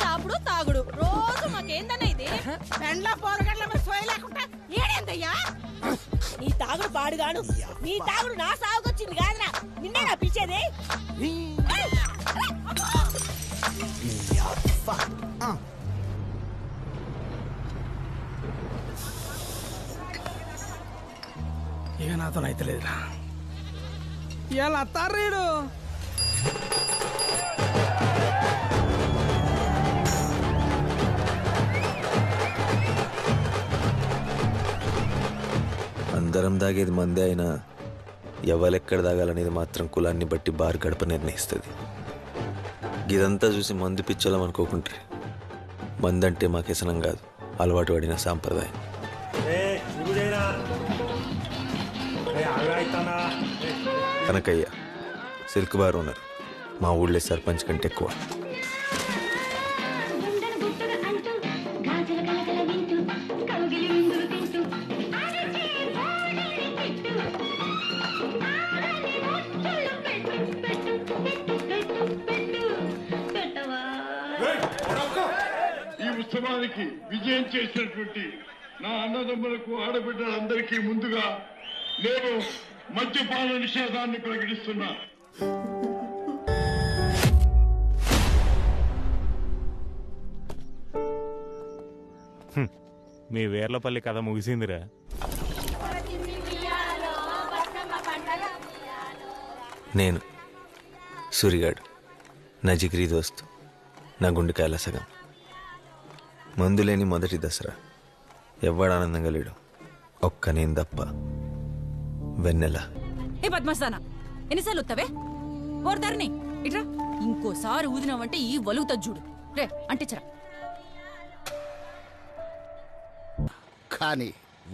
సాపుడు తాగుడు రోజు మాకేందన్నా ఇది పెండ్ల పోరగడ్ల మీద సోయ లేకుండా ఏడేందయ్యా నీ తాగుడు పాడుగాను నీ తాగుడు నా సాగుకొచ్చింది కాదురా నిన్నే నా పిచ్చేది ఇక నాతో అయితే లేదురా ఇవాళ అత్తారేడు అందరం దాగేది మందే అయినా ఎవరెక్కడ దాగాలనేది మాత్రం కులాన్ని బట్టి బార్ గడప నిర్ణయిస్తుంది. ఇదంతా చూసి మందు పిచ్చోళం అనుకోకుంటే మందంటే మా వ్యసనం కాదు, అలవాటు పడిన సాంప్రదాయం. కనకయ్య సిల్క్ బార్ ఓనర్, మా ఊళ్ళో సర్పంచ్ కంటే ఎక్కువ. ఈ ఉత్సవానికి విజయం చేసినటువంటి నా అన్నదమ్ములకు ఆడబిడ్డలందరికీ ముందుగా నేను మద్యపాన నిషేధాన్ని ప్రకటిస్తున్నా. మీ వేర్లపల్లి కథ ముగిసిందిరా. నేను సూరిగాడు, నా జిగిరి దోస్తు, నా గుండెకాయల సగం. మందులేని మొదటి దసరా, ఎవ్వడు ఆనందంగా లేడు, ఒక్క నేను తప్ప. వెన్నెల ఏ పద్మస్థాన ఎన్నిసార్లు వస్తావే ఓర్దారిని ఇట్రా ఇంకోసారి ఊదినావంటే ఈ వలుగుతా చూడు రే అంటించరా. కానీ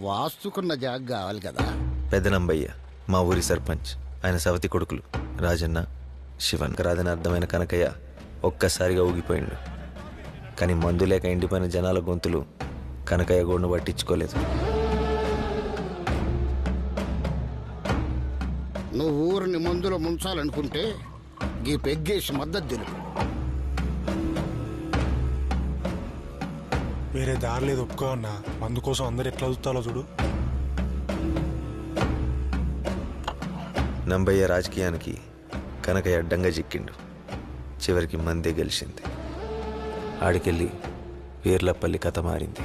వాస్తుకున్న జాగ కావాలి కదా. పెద్దనంబయ్య మా ఊరి సర్పంచ్, ఆయన సవతి కొడుకులు రాజన్న, శివన్. రాదని అర్థమైన కనకయ్య ఒక్కసారిగా ఊగిపోయిండు. కానీ మందు లేక ఎండిపోయిన జనాల గొంతులు కనకయ్య గోడును పట్టించుకోలేదు. నువ్వు ఊరిని మందులో ముంచాలనుకుంటే గీ పెగ్గేసి మద్దతు తెలుపు. వేరే దారి లేదు, ఒప్పుకో అన్నా. మందు కోసం అందరు ఎట్లా చూస్తాలో చూడు. నంబయ్య రాజకీయానికి కనకయ్య అడ్డంగా చిక్కిండు. చివరికి మందే గెలిచింది. ఆడికెళ్ళి వీర్లపల్లి కథ మారింది.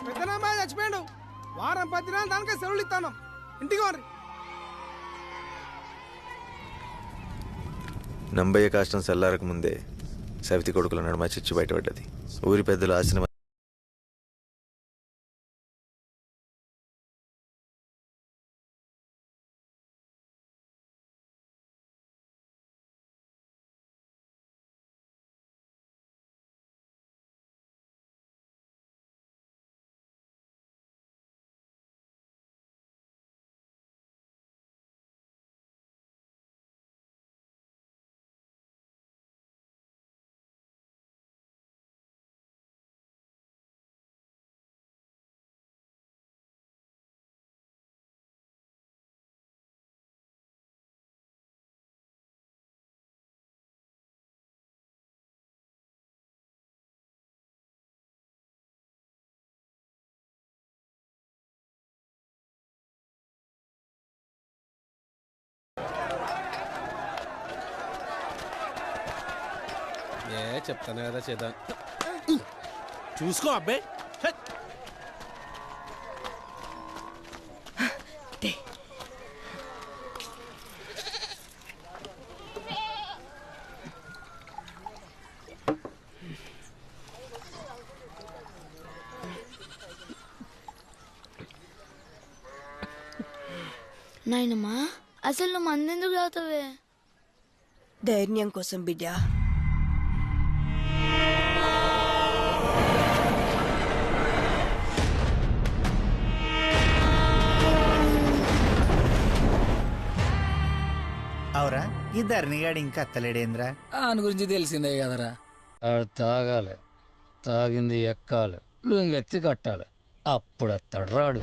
పెద్దనామాయ చచ్చిపోయాడు. వారం 10 దినాలు దానికే సెలవులు ఇస్తాను. ఇంటికి వారి నంబయ్య కాష్టం చల్లారక ముందే సవితి కొడుకుల నడుమ చిచ్చు బయటపడ్డది. ఊరి పెద్దలు ఆశన చెప్తాను కదా చేద్దాం. చూసుకో అబ్బాయి. నాయనమ్మా అసలు నువ్వు మందెందుకు తాగుతావే? ధైర్యం కోసం బిడ్డ. అవురా ఈ ధరణిగాడు ఇంకా అత్తలేడేంద్రా? ఆయన గురించి తెలిసిందే కదరా. తాగాలి, తాగింది ఎక్కాలి లుంగెత్తి కట్టాలి అప్పుడు అత్తడు రాడు.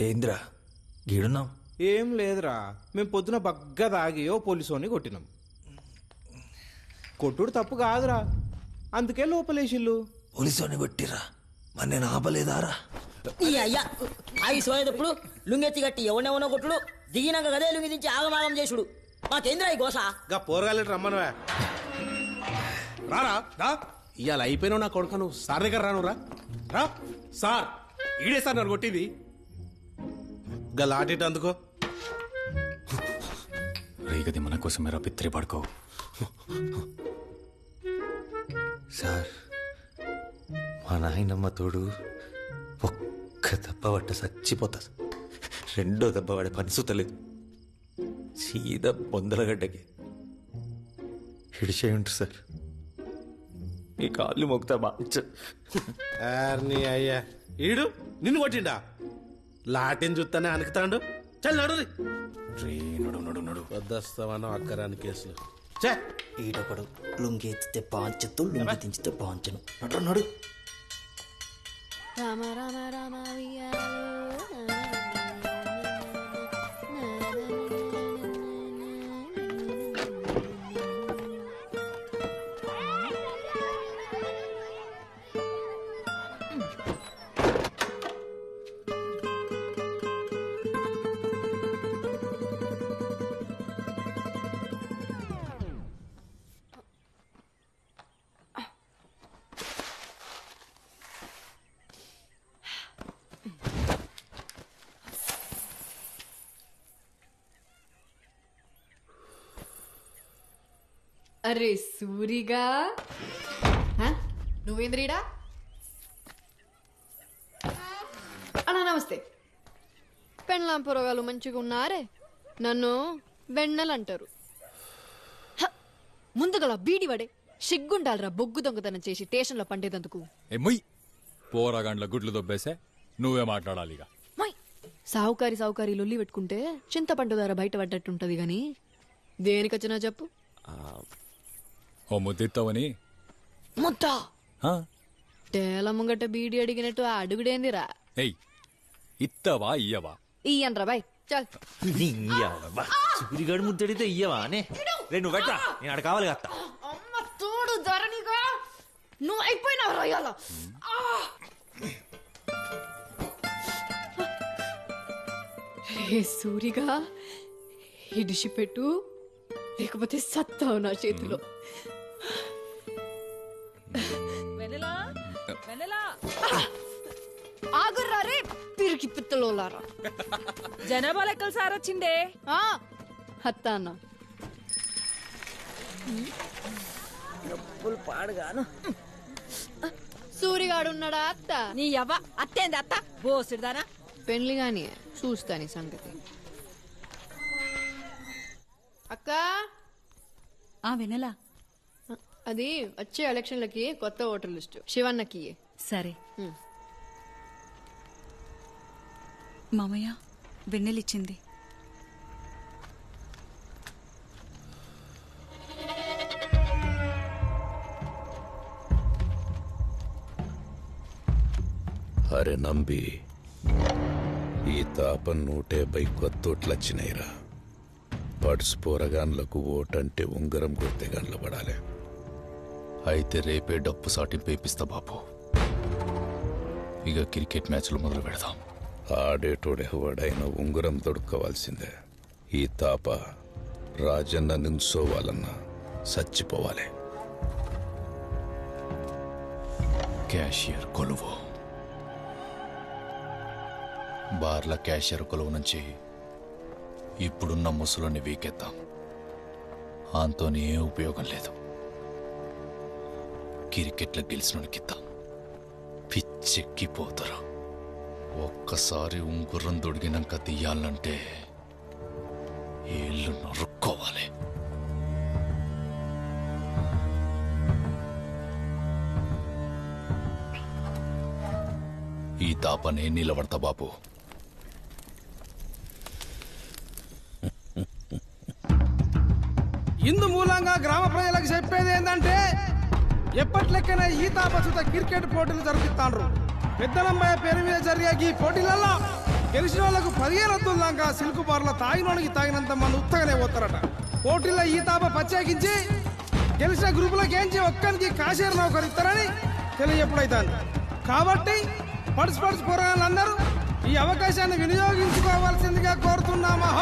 ఏంద్రా గీడున్నాం? ఏం లేదురా, మేము పొద్దున బగ్గా తాగి ఓ పోలీసుని కొట్టినాం. కొట్టుడు తప్పు కాదురా, అందుకే లోపలేసిల్లు. పోలీసుని కొట్టిరా, మరి నేను ఆపలేదారా? ఈ అయ్యా అవి సోయేటప్పుడు లుంగెత్తి కట్టి ఎవడెవనో కొట్టుడు, దిగినాక గదే లుంగి దించి ఆగమాగం చేసుడు. మాకేంద్రా ఈ గోస? గా పోరగాలి రమ్మనవా? రారా రా, ఇవాళ అయిపోయినావు నా కొడుకు. నువ్వు సార్ దగ్గర రాను రా. రా సార్, ఈడే సార్ నన్ను కొట్టింది. గా లాటిట్ అందుకో. రేగది మన కోసం మేరా పిత్రి పడుకో. సార్, మా నాయనమ్మ తోడు ఒక్క దెబ్బ పట్ట చచ్చిపోతా. రెండో దెబ్బ పడే పని సుతలేదు. సీదా బొందలగడ్డకి హిడిచే ఉంటుంది సార్. ఈ కాళ్ళు మొక్కుతా నీ అయ్యా ఈడు నిన్ను కొట్టిండా? లాటిని చూస్తానే అనుకుతాడు. చల్ నడు నడు నడు నడు వద్దస్తామన్నా అక్కరాని కేసులు. ఈడొకడు లుంగి ఎత్తితే పాంచత్తు, లుంగి దించితే పాంచను. నడు నడు. రామ రామ రామ అరే సూరిగా నువ్వేంద్రీడా అన్నా నమస్తే. పెండ్లాం పొరగాలు మంచిగా ఉన్నారే, నన్ను బెన్నెలు అంటారు. ముందుగల బీడి వడే సిగ్గుండాలరా బొగ్గు దొంగతనం చేసి స్టేషన్లో పండేదందుకు. పోరాగాండ్ల గుడ్లు దొబ్బేసే నువ్వే మాట్లాడాలి. సావుకారి లొల్లి పెట్టుకుంటే చింతపండు ధర బయట పడ్డట్టుంటది గాని దేనికొచ్చినా చెప్పు. ఓ ముద్దిత్తవని ముద్ద టేల ముంగట బీడి అడిగినట్టు ఆ అడుగుడేందిరా. ఏయ్ ఇత్తవా ఇయ్యవా? ఇయ్యన్రా బాయ్ చల్. సూరిగాడు ముద్దడితే ఇయ్యవా అనే నువ్వు పెట్టా నేను అక్కడ కావాలి కదా. అమ్మ తోడు ధరణిగా నువ్వు అయిపోయినావు రొయ్యాల. సూరిగా ఇడిసిపెట్టు లేకపోతే సత్తావు నా చేతిలో. ఆగుర్రా రే పిరికి పిత్తలోలారా. జనాభా లెక్కలు సార్ వచ్చిండే. అత్త అన్న పాడుగాను. సూరిగాడున్నాడా అత్త? నీ అవ్వ అత్తేంది అత్త బోసుడుదానా. పెళ్లి గాని చూస్తాని సంగతి. అక్క వెనలా అది వచ్చే ఎలక్షన్లకి కొత్త ఓటర్ లిస్టు శివన్నకి. సరే మామయ్య వెన్నెలిచ్చింది. అరే నంబి ఈ తాప 150 కొత్తోట్లొచ్చినాయిరా. పడ్స్ పోరగాన్లకు ఓటంటే ఉంగరం కొడితే గన్ల పడాలి. అయితే రేపే డప్పు సాటింపు వేపిస్తా బాబు. ఇక క్రికెట్ మ్యాచ్లు మొదలు పెడదాం. ఆడేటోడెవడైనా ఉంగరం దొడుకోవాల్సిందే. ఈ తాప రాజన్న నించోవాలన్నా చచ్చిపోవాలి. క్యాషియర్ కొలువు బార్ల క్యాషియర్ కొలువు నుంచి ఇప్పుడున్న ముసలోని వీకెత్తాం. ఆంతోని ఏ ఉపయోగం లేదు. క్రికెట్లో గెలిచినోనికిద్దాం. పిచ్చెక్కిపోతారు. ఒక్కసారి ఉంగుర్రం దొడిగినాక తీయాలంటే ఏళ్ళు నరుక్కోవాలి. ఈ తాపనే నిలబడతా బాబు. ఇందు మూలంగా గ్రామ ప్రజలకు చెప్పేది ఏంటంటే ఎప్పట్లెక్కనే ఈ తాపసుత క్రికెట్ పోటీలు జరిపిస్తాండ్రు. పెద్దలమ్మాయి పేరు మీద జరిగే ఈ పోటీలలో గెలిచిన వాళ్ళకు 15 వద్దుల దాకా సిల్కు బార్లో తాగినోనికి తాగినంత మంది ఉత్తగానే పోతారట. పోటీల్లో ఈ తాప ప్రత్యేకించి గెలిచిన గ్రూపులకు ఏంచి ఒక్కరికి కాషేరు నౌకరు ఇస్తారని తెలియజెప్పుడైతాను. కాబట్టి పడుసు పోరాళ్ళందరూ ఈ అవకాశాన్ని వినియోగించుకోవాల్సిందిగా కోరుతున్నామా.